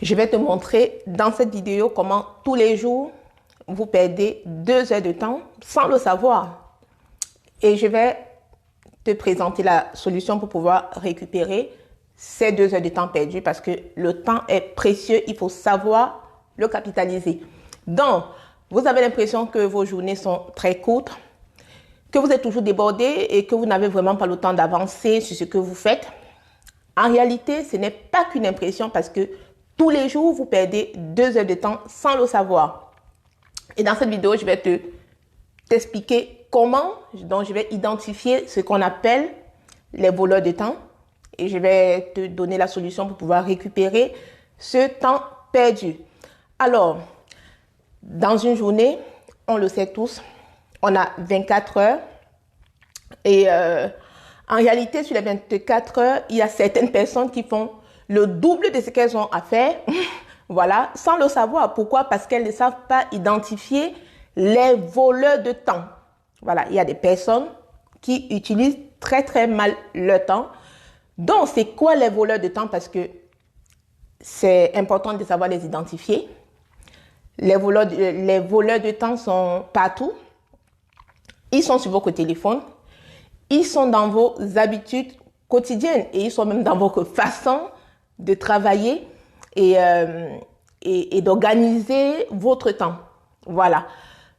Je vais te montrer dans cette vidéo comment tous les jours, vous perdez 2 heures de temps sans le savoir. Et je vais te présenter la solution pour pouvoir récupérer ces 2 heures de temps perdus parce que le temps est précieux, il faut savoir le capitaliser. Donc, vous avez l'impression que vos journées sont très courtes, que vous êtes toujours débordé et que vous n'avez vraiment pas le temps d'avancer sur ce que vous faites. En réalité, ce n'est pas qu'une impression parce que tous les jours, vous perdez 2 heures de temps sans le savoir. Et dans cette vidéo, je vais t'expliquer comment, donc je vais identifier ce qu'on appelle les voleurs de temps et je vais te donner la solution pour pouvoir récupérer ce temps perdu. Alors, dans une journée, on le sait tous, on a 24 heures et en réalité, sur les 24 heures, il y a certaines personnes qui font le double de ce qu'elles ont à faire, voilà, sans le savoir. Pourquoi? Parce qu'elles ne savent pas identifier les voleurs de temps. Voilà, il y a des personnes qui utilisent très mal leur temps. Donc, c'est quoi les voleurs de temps? Parce que c'est important de savoir les identifier. Les voleurs de temps sont partout. Ils sont sur votre téléphone. Ils sont dans vos habitudes quotidiennes et ils sont même dans votre façon de travailler et d'organiser votre temps. Voilà.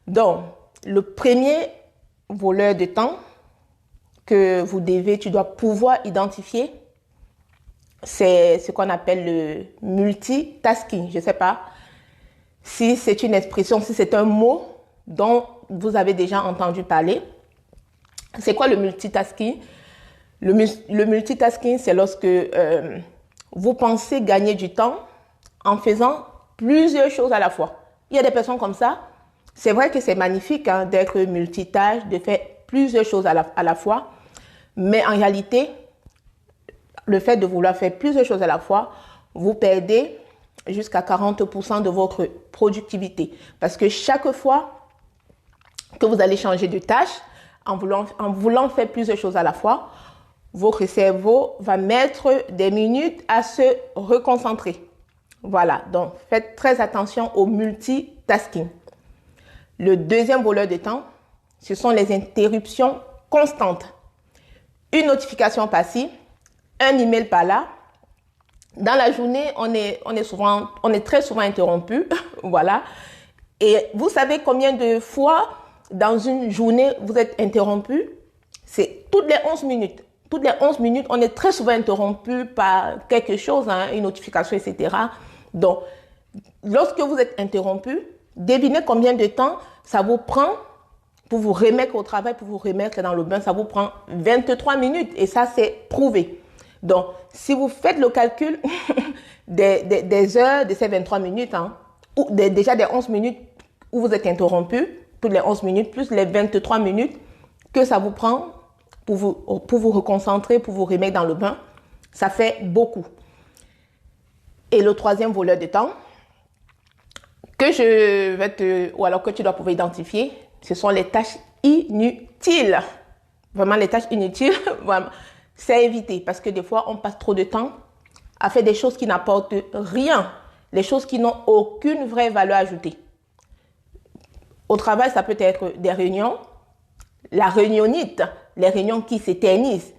Donc, le premier voleur de temps que tu dois pouvoir identifier, c'est ce qu'on appelle le multitasking. Je ne sais pas si c'est une expression, si c'est un mot dont vous avez déjà entendu parler. C'est quoi le multitasking? Le multitasking, c'est lorsque vous pensez gagner du temps en faisant plusieurs choses à la fois. Il y a des personnes comme ça. C'est vrai que c'est magnifique d'être multitâche, de faire plusieurs choses à la fois. Mais en réalité, le fait de vouloir faire plusieurs choses à la fois, vous perdez jusqu'à 40% de votre productivité. Parce que chaque fois que vous allez changer de tâche, en voulant faire plusieurs choses à la fois, votre cerveau va mettre des minutes à se reconcentrer. Voilà, donc faites très attention au multitasking. Le deuxième voleur de temps, ce sont les interruptions constantes. Une notification par-ci, un email par-là. Dans la journée, on est très souvent interrompu. Voilà. Et vous savez combien de fois dans une journée vous êtes interrompu? C'est toutes les 11 minutes. Toutes les 11 minutes, on est très souvent interrompu par quelque chose, une notification, etc. Donc, lorsque vous êtes interrompu, devinez combien de temps ça vous prend pour vous remettre au travail, pour vous remettre dans le bain. Ça vous prend 23 minutes et ça, c'est prouvé. Donc, si vous faites le calcul des heures de ces 23 minutes, ou déjà des 11 minutes où vous êtes interrompu, toutes les 11 minutes, plus les 23 minutes que ça vous prend pour vous reconcentrer, pour vous remettre dans le bain, ça fait beaucoup. Et le troisième voleur de temps, que tu dois pouvoir identifier, ce sont les tâches inutiles. Vraiment, les tâches inutiles, vraiment, c'est à éviter parce que des fois, on passe trop de temps à faire des choses qui n'apportent rien, les choses qui n'ont aucune vraie valeur ajoutée. Au travail, ça peut être des réunions, la réunionnite, les réunions qui s'éternisent.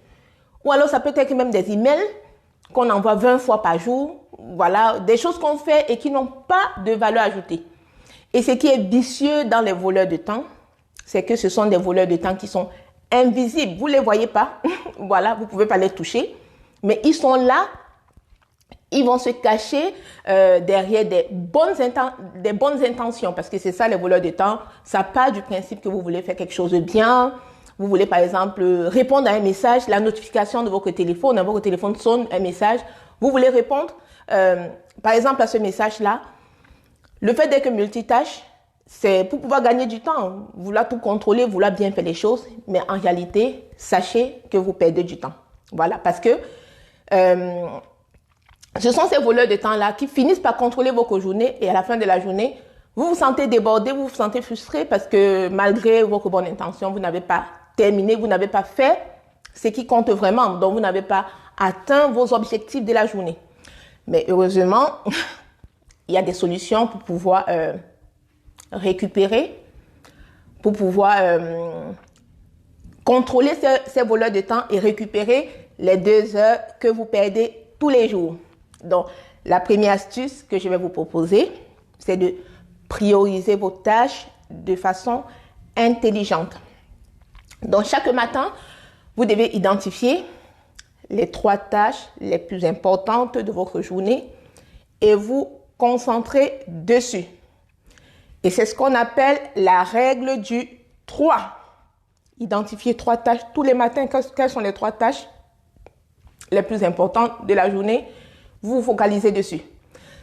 Ou alors, ça peut être même des emails qu'on envoie 20 fois par jour. Voilà, des choses qu'on fait et qui n'ont pas de valeur ajoutée. Et ce qui est vicieux dans les voleurs de temps, c'est que ce sont des voleurs de temps qui sont invisibles. Vous ne les voyez pas. Voilà, vous ne pouvez pas les toucher. Mais ils sont là. Ils vont se cacher derrière des bonnes intentions. Parce que c'est ça, les voleurs de temps. Ça part du principe que vous voulez faire quelque chose de bien. Vous voulez, par exemple, répondre à un message, la notification de votre téléphone sonne, un message. Vous voulez répondre, par exemple, à ce message-là. Le fait d'être multitâche, c'est pour pouvoir gagner du temps. Vouloir tout contrôler, vouloir bien faire les choses. Mais en réalité, sachez que vous perdez du temps. Voilà, parce que ce sont ces voleurs de temps-là qui finissent par contrôler votre journée et à la fin de la journée, vous vous sentez débordé, vous vous sentez frustré parce que malgré votre bonne intention, vous n'avez pas terminé, vous n'avez pas fait ce qui compte vraiment. Donc, vous n'avez pas atteint vos objectifs de la journée. Mais heureusement, il y a des solutions pour pouvoir récupérer, pour pouvoir contrôler ces voleurs de temps et récupérer les 2 heures que vous perdez tous les jours. Donc, la première astuce que je vais vous proposer, c'est de prioriser vos tâches de façon intelligente. Donc, chaque matin, vous devez identifier les 3 tâches les plus importantes de votre journée et vous concentrer dessus. Et c'est ce qu'on appelle la règle du 3. Identifiez 3 tâches tous les matins. Quelles sont les 3 tâches les plus importantes de la journée? Vous vous focalisez dessus.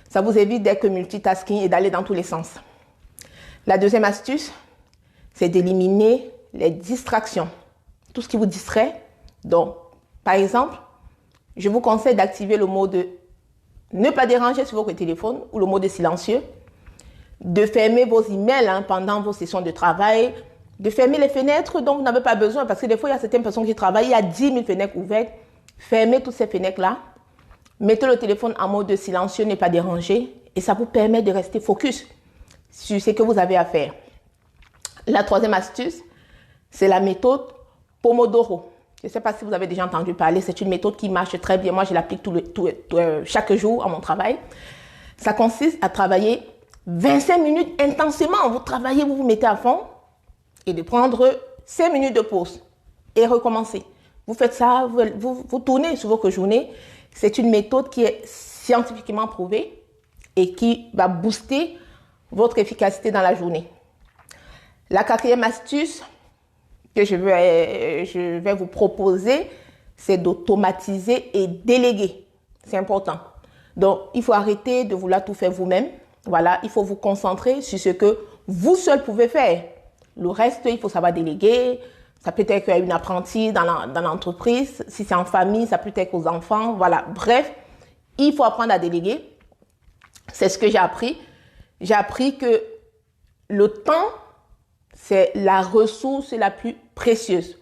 Ça vous évite d'être multitasking et d'aller dans tous les sens. La deuxième astuce, c'est d'éliminer les distractions. Tout ce qui vous distrait. Donc, par exemple, je vous conseille d'activer le mode ne pas déranger sur votre téléphone ou le mode silencieux, de fermer vos emails pendant vos sessions de travail, de fermer les fenêtres dont vous n'avez pas besoin parce que des fois, il y a certaines personnes qui travaillent, il y a 10 000 fenêtres ouvertes. Fermez toutes ces fenêtres-là. Mettez le téléphone en mode silencieux, ne pas déranger et ça vous permet de rester focus sur ce que vous avez à faire. La troisième astuce, c'est la méthode Pomodoro. Je ne sais pas si vous avez déjà entendu parler, c'est une méthode qui marche très bien. Moi, je l'applique chaque jour à mon travail. Ça consiste à travailler 25 minutes intensément. Vous travaillez, vous vous mettez à fond et de prendre 5 minutes de pause et recommencer. Vous faites ça, vous tournez sur votre journée. C'est une méthode qui est scientifiquement prouvée et qui va booster votre efficacité dans la journée. La quatrième astuce que je vais vous proposer, c'est d'automatiser et déléguer. C'est important. Donc, il faut arrêter de vouloir tout faire vous-même. Voilà, il faut vous concentrer sur ce que vous seul pouvez faire. Le reste, il faut savoir déléguer. Ça peut être une apprentie dans l'entreprise. Si c'est en famille, ça peut être aux enfants. Voilà, bref, il faut apprendre à déléguer. C'est ce que j'ai appris. J'ai appris que le temps, c'est la ressource la plus précieuse.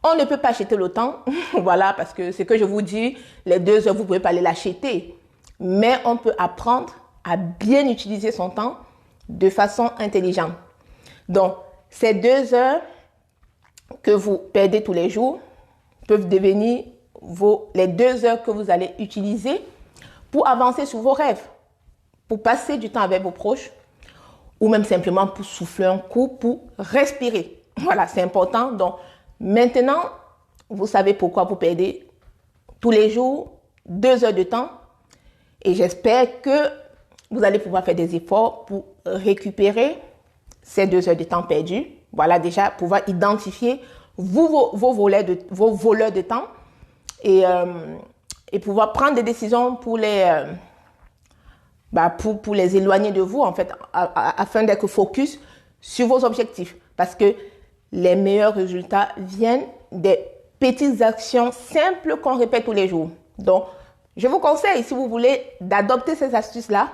On ne peut pas acheter le temps. Voilà, parce que ce que je vous dis, les 2 heures, vous ne pouvez pas aller l'acheter. Mais on peut apprendre à bien utiliser son temps de façon intelligente. Donc, ces 2 heures que vous perdez tous les jours peuvent devenir les 2 heures que vous allez utiliser pour avancer sur vos rêves, pour passer du temps avec vos proches ou même simplement pour souffler un coup, pour respirer. Voilà, c'est important. Donc, maintenant, vous savez pourquoi vous perdez tous les jours 2 heures de temps et j'espère que vous allez pouvoir faire des efforts pour récupérer ces 2 heures de temps perdus. Voilà, déjà, pouvoir identifier vos voleurs de temps et pouvoir prendre des décisions pour les éloigner de vous, en fait, afin d'être focus sur vos objectifs. Parce que les meilleurs résultats viennent des petites actions simples qu'on répète tous les jours. Donc, je vous conseille, si vous voulez, d'adopter ces astuces-là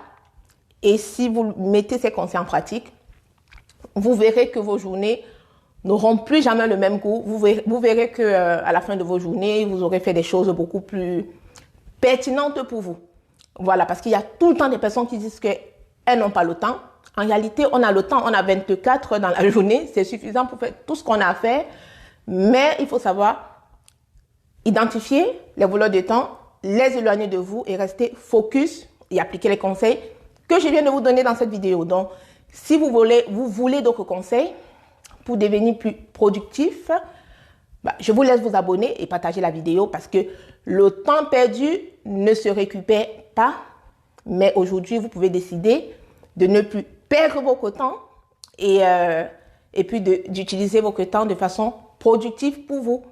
et si vous mettez ces conseils en pratique, vous verrez que vos journées n'auront plus jamais le même goût. Vous verrez qu'à la fin de vos journées, vous aurez fait des choses beaucoup plus pertinentes pour vous. Voilà, parce qu'il y a tout le temps des personnes qui disent qu'elles n'ont pas le temps. En réalité, on a le temps, on a 24 heures dans la journée. C'est suffisant pour faire tout ce qu'on a à faire. Mais il faut savoir identifier les voleurs de temps, les éloigner de vous et rester focus et appliquer les conseils que je viens de vous donner dans cette vidéo. Donc, si vous voulez d'autres conseils pour devenir plus productif, je vous laisse vous abonner et partager la vidéo parce que le temps perdu ne se récupère pas. Mais aujourd'hui, vous pouvez décider de ne plus perdre votre temps et puis d'utiliser votre temps de façon productive pour vous.